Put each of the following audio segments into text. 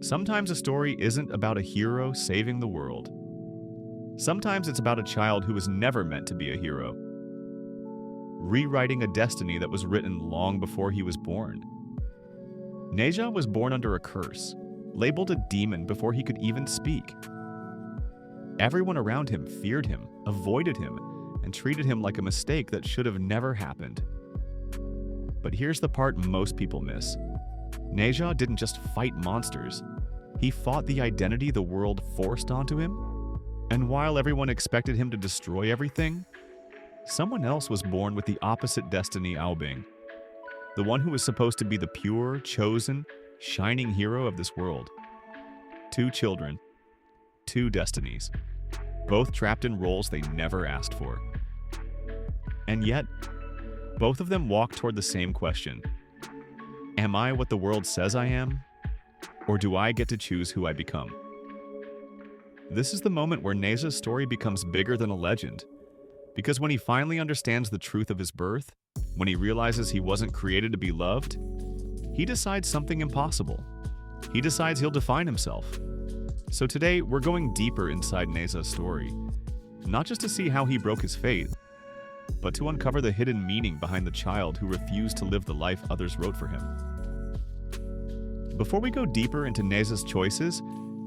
Sometimes a story isn't about a hero saving the world. Sometimes it's about a child who was never meant to be a hero, rewriting a destiny that was written long before he was born. Ne Zha was born under a curse, labeled a demon before he could even speak. Everyone around him feared him, avoided him, and treated him like a mistake that should have never happened. But here's the part most people miss. Ne Zha didn't just fight monsters. He fought the identity the world forced onto him. And while everyone expected him to destroy everything, someone else was born with the opposite destiny Aobing, the one who was supposed to be the pure, chosen, shining hero of this world. Two children, two destinies, both trapped in roles they never asked for. And yet, both of them walk toward the same question. Am I what the world says I am? Or do I get to choose who I become? This is the moment where Ne Zha's story becomes bigger than a legend. Because when he finally understands the truth of his birth, when he realizes he wasn't created to be loved, he decides something impossible. He decides he'll define himself. So today, we're going deeper inside Ne Zha's story, not just to see how he broke his fate, but to uncover the hidden meaning behind the child who refused to live the life others wrote for him. Before we go deeper into Ne Zha's choices,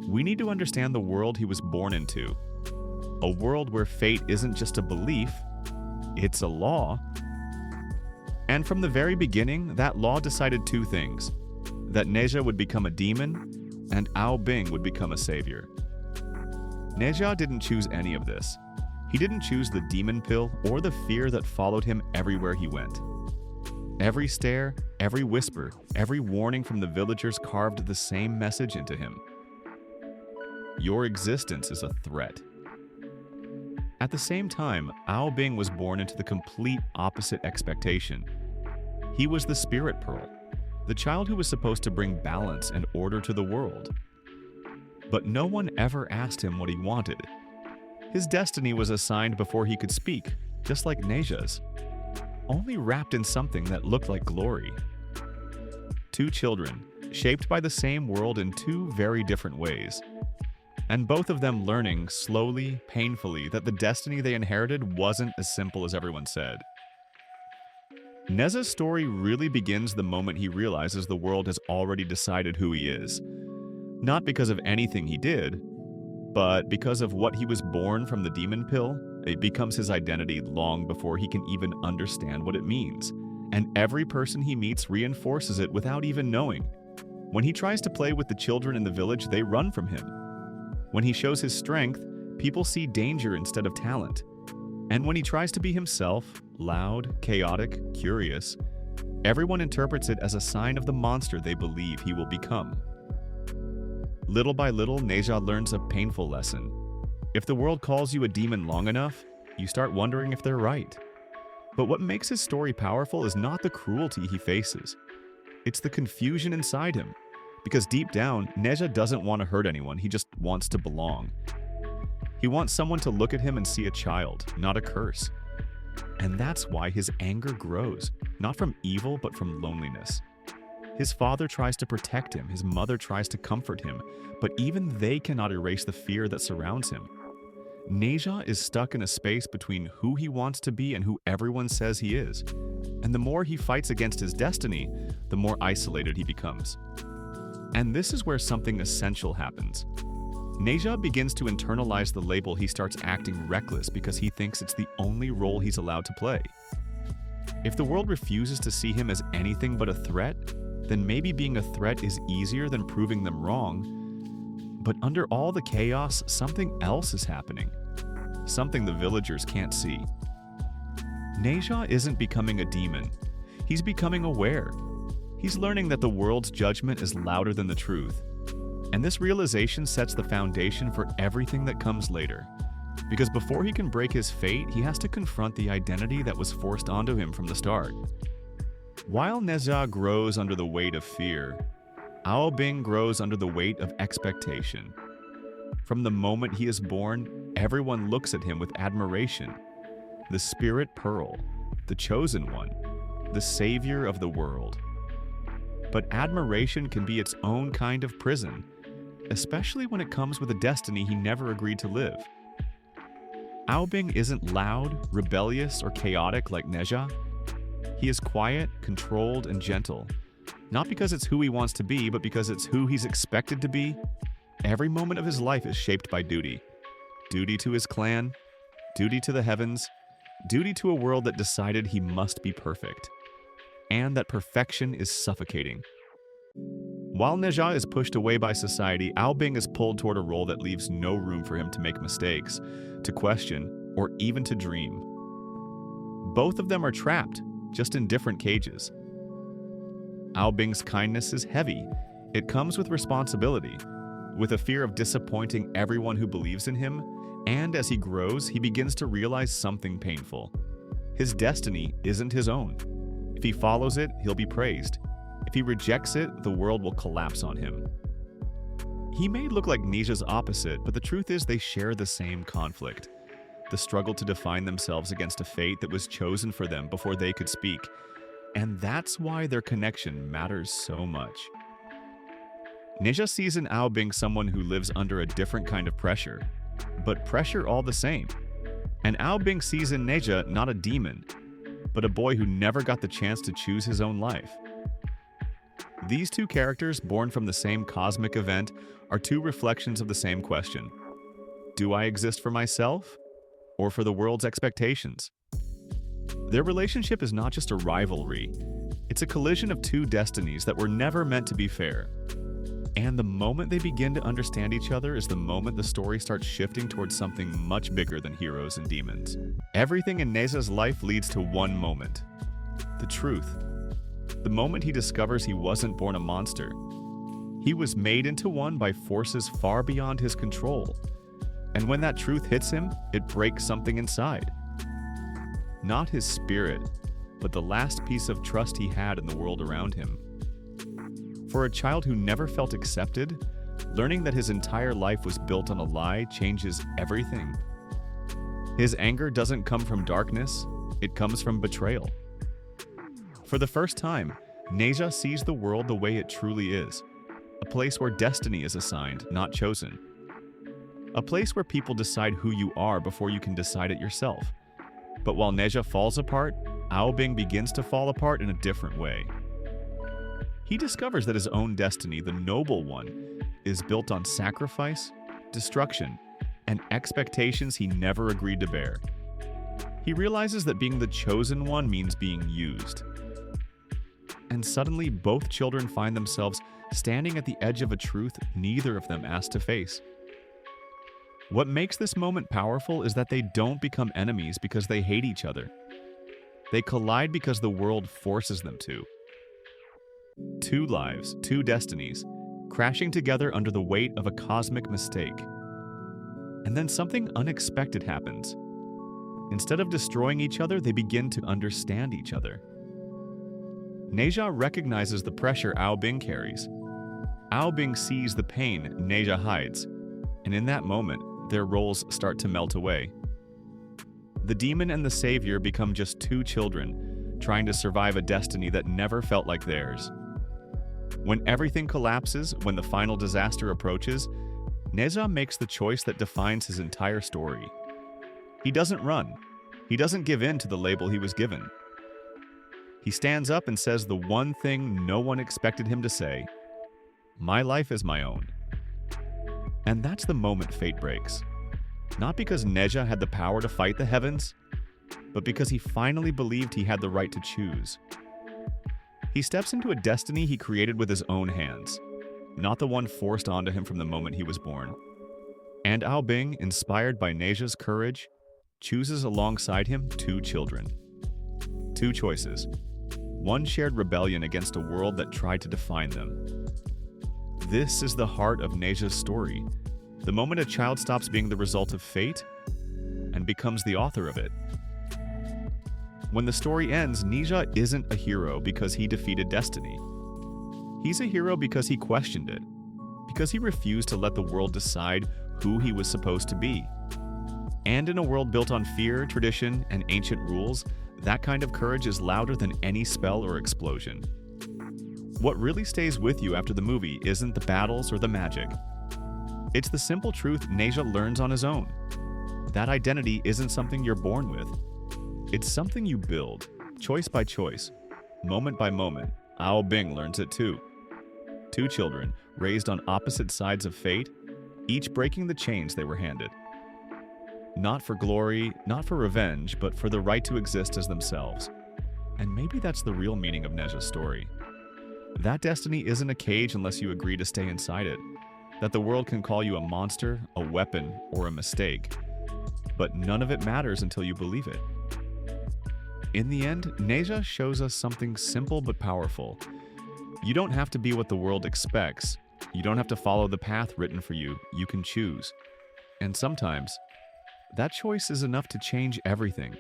we need to understand the world he was born into. A world where fate isn't just a belief, it's a law. And from the very beginning, that law decided two things: that Ne Zha would become a demon, and Aobing would become a savior. Ne Zha didn't choose any of this. He didn't choose the demon pill or the fear that followed him everywhere he went. Every stare, every whisper, every warning from the villagers carved the same message into him. Your existence is a threat. At the same time, Aobing was born into the complete opposite expectation. He was the spirit pearl, the child who was supposed to bring balance and order to the world. But no one ever asked him what he wanted. His destiny was assigned before he could speak, just like Ne Zha's, only wrapped in something that looked like glory. Two children, shaped by the same world in two very different ways, and both of them learning slowly, painfully, that the destiny they inherited wasn't as simple as everyone said. Ne Zha's story really begins the moment he realizes the world has already decided who he is. Not because of anything he did, but because of what he was born from the demon pill. It becomes his identity long before he can even understand what it means. And every person he meets reinforces it without even knowing. When he tries to play with the children in the village, they run from him. When he shows his strength, people see danger instead of talent. And when he tries to be himself, loud, chaotic, curious, everyone interprets it as a sign of the monster they believe he will become. Little by little, Ne Zha learns a painful lesson. If the world calls you a demon long enough, you start wondering if they're right. But what makes his story powerful is not the cruelty he faces. It's the confusion inside him. Because deep down, Ne Zha doesn't want to hurt anyone, he just wants to belong. He wants someone to look at him and see a child, not a curse. And that's why his anger grows, not from evil, but from loneliness. His father tries to protect him, his mother tries to comfort him, but even they cannot erase the fear that surrounds him. Ne Zha is stuck in a space between who he wants to be and who everyone says he is. And the more he fights against his destiny, the more isolated he becomes. And this is where something essential happens. Ne Zha begins to internalize the label. He starts acting reckless because he thinks it's the only role he's allowed to play. If the world refuses to see him as anything but a threat, then maybe being a threat is easier than proving them wrong. But under all the chaos, something else is happening. Something the villagers can't see. Ne Zha isn't becoming a demon. He's becoming aware. He's learning that the world's judgment is louder than the truth. And this realization sets the foundation for everything that comes later. Because before he can break his fate, he has to confront the identity that was forced onto him from the start. While Ne Zha grows under the weight of fear, Aobing grows under the weight of expectation. From the moment he is born, everyone looks at him with admiration. The spirit pearl, the chosen one, the savior of the world. But admiration can be its own kind of prison, especially when it comes with a destiny he never agreed to live. Aobing isn't loud, rebellious, or chaotic like Ne Zha. He is quiet, controlled, and gentle. Not because it's who he wants to be, but because it's who he's expected to be. Every moment of his life is shaped by duty. Duty to his clan, duty to the heavens, duty to a world that decided he must be perfect. And that perfection is suffocating. While Ne Zha is pushed away by society, Aobing is pulled toward a role that leaves no room for him to make mistakes, to question, or even to dream. Both of them are trapped, just in different cages. Aobing's kindness is heavy. It comes with responsibility, with a fear of disappointing everyone who believes in him, and as he grows, he begins to realize something painful. His destiny isn't his own. If he follows it, he'll be praised. If he rejects it, the world will collapse on him. He may look like Ne Zha's opposite, but the truth is they share the same conflict. The struggle to define themselves against a fate that was chosen for them before they could speak. And that's why their connection matters so much. Ne Zha sees in Aobing someone who lives under a different kind of pressure, but pressure all the same. And Aobing sees in Ne Zha not a demon, but a boy who never got the chance to choose his own life. These two characters, born from the same cosmic event, are two reflections of the same question. Do I exist for myself, or for the world's expectations? Their relationship is not just a rivalry. It's a collision of two destinies that were never meant to be fair. And the moment they begin to understand each other is the moment the story starts shifting towards something much bigger than heroes and demons. Everything in Ne Zha's life leads to one moment: the truth. The moment he discovers he wasn't born a monster. He was made into one by forces far beyond his control. And when that truth hits him, it breaks something inside. Not his spirit, but the last piece of trust he had in the world around him. For a child who never felt accepted, learning that his entire life was built on a lie changes everything. His anger doesn't come from darkness, it comes from betrayal. For the first time, Ne Zha sees the world the way it truly is, a place where destiny is assigned, not chosen. A place where people decide who you are before you can decide it yourself. But while Ne Zha falls apart, Aobing begins to fall apart in a different way. He discovers that his own destiny, the noble one, is built on sacrifice, destruction, and expectations he never agreed to bear. He realizes that being the chosen one means being used. And suddenly, both children find themselves standing at the edge of a truth neither of them asked to face. What makes this moment powerful is that they don't become enemies because they hate each other. They collide because the world forces them to. Two lives, two destinies, crashing together under the weight of a cosmic mistake. And then something unexpected happens. Instead of destroying each other, they begin to understand each other. Ne Zha recognizes the pressure Aobing carries. Aobing sees the pain Ne Zha hides, and in that moment, their roles start to melt away. The demon and the savior become just two children, trying to survive a destiny that never felt like theirs. When everything collapses, when the final disaster approaches, Ne Zha makes the choice that defines his entire story. He doesn't run. He doesn't give in to the label he was given. He stands up and says the one thing no one expected him to say: "My life is my own." And that's the moment fate breaks. Not because Ne Zha had the power to fight the heavens, but because he finally believed he had the right to choose. He steps into a destiny he created with his own hands, not the one forced onto him from the moment he was born. And Aobing, inspired by Ne Zha's courage, chooses alongside him two children. Two choices. One shared rebellion against a world that tried to define them. This is the heart of Ne Zha's story. The moment a child stops being the result of fate and becomes the author of it. When the story ends, Ne Zha isn't a hero because he defeated destiny. He's a hero because he questioned it, because he refused to let the world decide who he was supposed to be. And in a world built on fear, tradition, and ancient rules, that kind of courage is louder than any spell or explosion. What really stays with you after the movie isn't the battles or the magic. It's the simple truth Ne Zha learns on his own. That identity isn't something you're born with. It's something you build, choice by choice, moment by moment. Ao Bing learns it too. Two children, raised on opposite sides of fate, each breaking the chains they were handed. Not for glory, not for revenge, but for the right to exist as themselves. And maybe that's the real meaning of Ne Zha's story. That destiny isn't a cage unless you agree to stay inside it. That the world can call you a monster, a weapon, or a mistake. But none of it matters until you believe it. In the end, Ne Zha shows us something simple but powerful. You don't have to be what the world expects. You don't have to follow the path written for you. You can choose. And sometimes, that choice is enough to change everything.